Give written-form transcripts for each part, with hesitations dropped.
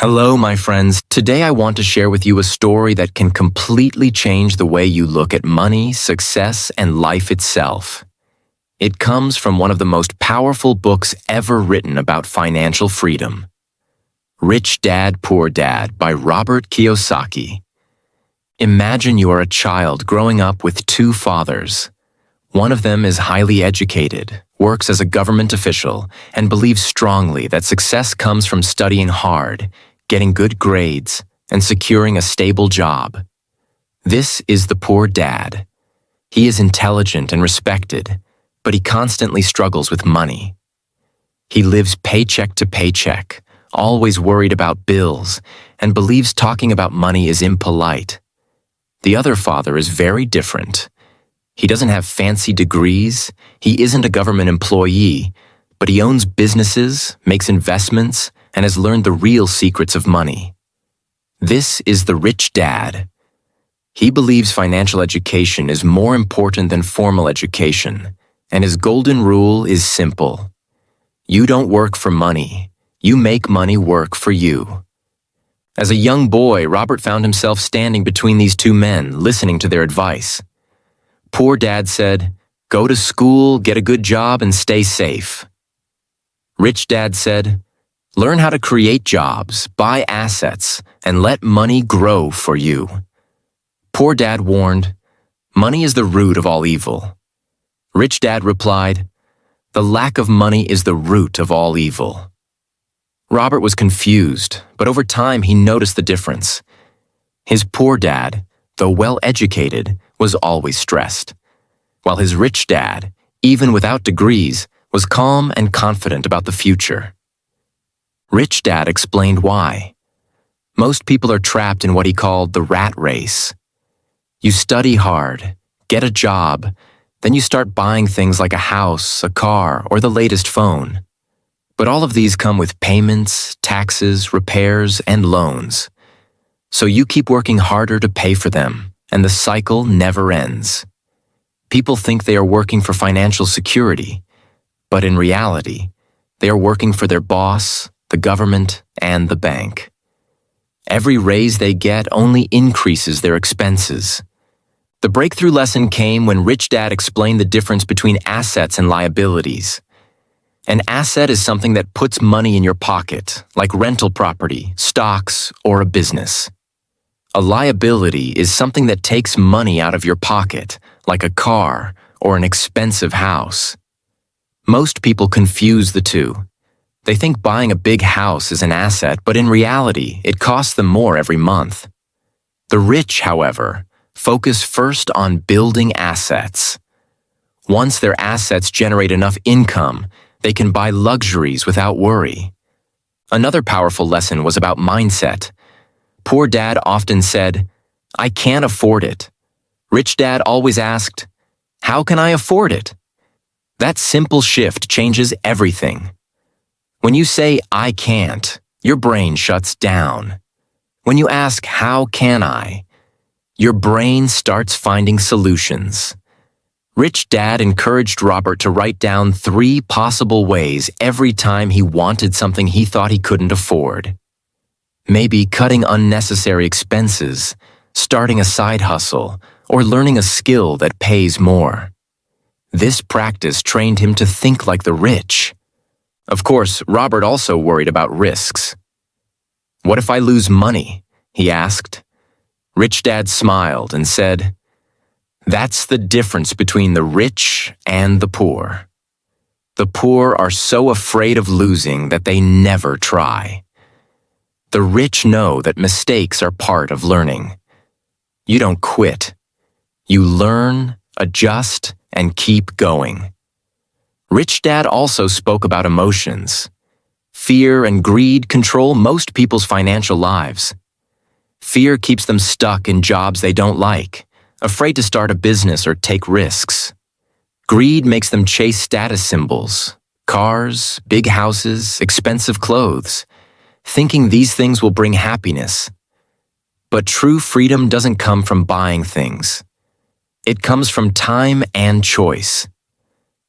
Hello, my friends. Today I want to share with you a story that can completely change the way you look at money, success, and life itself. It comes from one of the most powerful books ever written about financial freedom. Rich Dad, Poor Dad by Robert Kiyosaki. Imagine you are a child growing up with two fathers. One of them is highly educated, works as a government official, and believes strongly that success comes from studying hard, getting good grades, and securing a stable job. This is the poor dad. He is intelligent and respected, but he constantly struggles with money. He lives paycheck to paycheck, always worried about bills, and believes talking about money is impolite. The other father is very different. He doesn't have fancy degrees, he isn't a government employee, but he owns businesses, makes investments, and has learned the real secrets of money. This is the rich dad. He believes financial education is more important than formal education, and his golden rule is simple. You don't work for money, you make money work for you. As a young boy, Robert found himself standing between these two men, listening to their advice. Poor Dad said, "Go to school, get a good job, and stay safe." Rich Dad said, "Learn how to create jobs, buy assets, and let money grow for you." Poor Dad warned, "Money is the root of all evil." Rich Dad replied, "The lack of money is the root of all evil." Robert was confused, but over time he noticed the difference. His poor dad, though well-educated, was always stressed, while his rich dad, even without degrees, was calm and confident about the future. Rich Dad explained why. Most people are trapped in what he called the rat race. You study hard, get a job, then you start buying things like a house, a car, or the latest phone. But all of these come with payments, taxes, repairs, and loans. So you keep working harder to pay for them, and the cycle never ends. People think they are working for financial security, but in reality, they are working for their boss, the government, and the bank. Every raise they get only increases their expenses. The breakthrough lesson came when Rich Dad explained the difference between assets and liabilities. An asset is something that puts money in your pocket, like rental property, stocks, or a business. A liability is something that takes money out of your pocket, like a car or an expensive house. Most people confuse the two. They think buying a big house is an asset, but in reality, it costs them more every month. The rich, however, focus first on building assets. Once their assets generate enough income, they can buy luxuries without worry. Another powerful lesson was about mindset. Poor Dad often said, "I can't afford it." Rich Dad always asked, "How can I afford it?" That simple shift changes everything. When you say, "I can't," your brain shuts down. When you ask, "How can I?" your brain starts finding solutions. Rich Dad encouraged Robert to write down 3 possible ways every time he wanted something he thought he couldn't afford. Maybe cutting unnecessary expenses, starting a side hustle, or learning a skill that pays more. This practice trained him to think like the rich. Of course, Robert also worried about risks. "What if I lose money?" he asked. Rich Dad smiled and said, "That's the difference between the rich and the poor. The poor are so afraid of losing that they never try. The rich know that mistakes are part of learning. You don't quit. You learn, adjust, and keep going." Rich Dad also spoke about emotions. Fear and greed control most people's financial lives. Fear keeps them stuck in jobs they don't like, afraid to start a business or take risks. Greed makes them chase status symbols, cars, big houses, expensive clothes, thinking these things will bring happiness. But true freedom doesn't come from buying things. It comes from time and choice.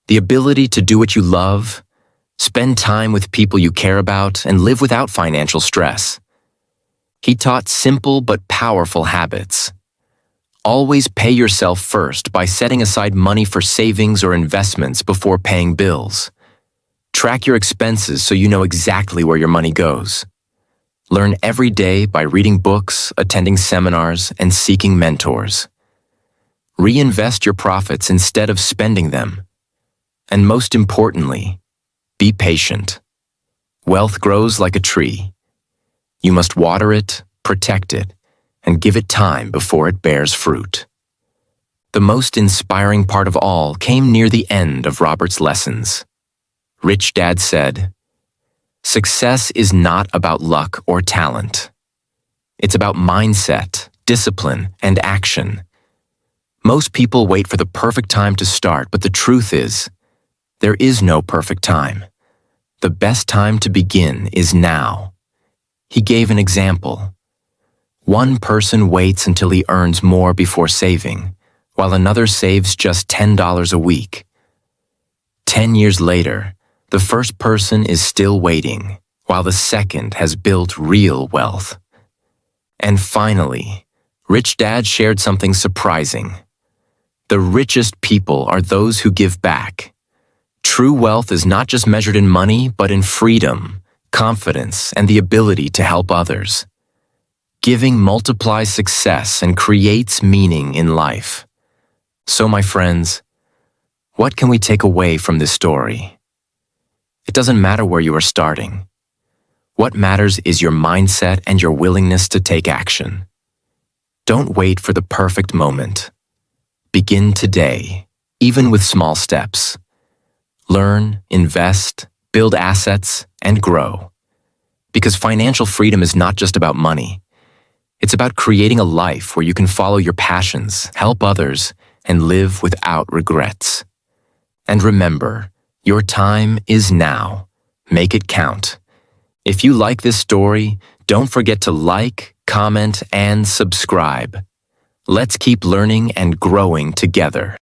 The ability to do what you love, spend time with people you care about, and live without financial stress. He taught simple but powerful habits. Always pay yourself first by setting aside money for savings or investments before paying bills. Track your expenses so you know exactly where your money goes. Learn every day by reading books, attending seminars, and seeking mentors. Reinvest your profits instead of spending them. And most importantly, be patient. Wealth grows like a tree. You must water it, protect it, and give it time before it bears fruit. The most inspiring part of all came near the end of Robert's lessons. Rich Dad said, "Success is not about luck or talent. It's about mindset, discipline, and action. Most people wait for the perfect time to start, but the truth is, there is no perfect time. The best time to begin is now." He gave an example. One person waits until he earns more before saving, while another saves just $10 a week. 10 years later, the first person is still waiting, while the second has built real wealth. And finally, Rich Dad shared something surprising. The richest people are those who give back. True wealth is not just measured in money, but in freedom, confidence, and the ability to help others. Giving multiplies success and creates meaning in life. So, my friends, what can we take away from this story? It doesn't matter where you are starting. What matters is your mindset and your willingness to take action. Don't wait for the perfect moment. Begin today, even with small steps. Learn, invest, build assets, and grow. Because financial freedom is not just about money. It's about creating a life where you can follow your passions, help others, and live without regrets. And remember, your time is now. Make it count. If you like this story, don't forget to like, comment, and subscribe. Let's keep learning and growing together.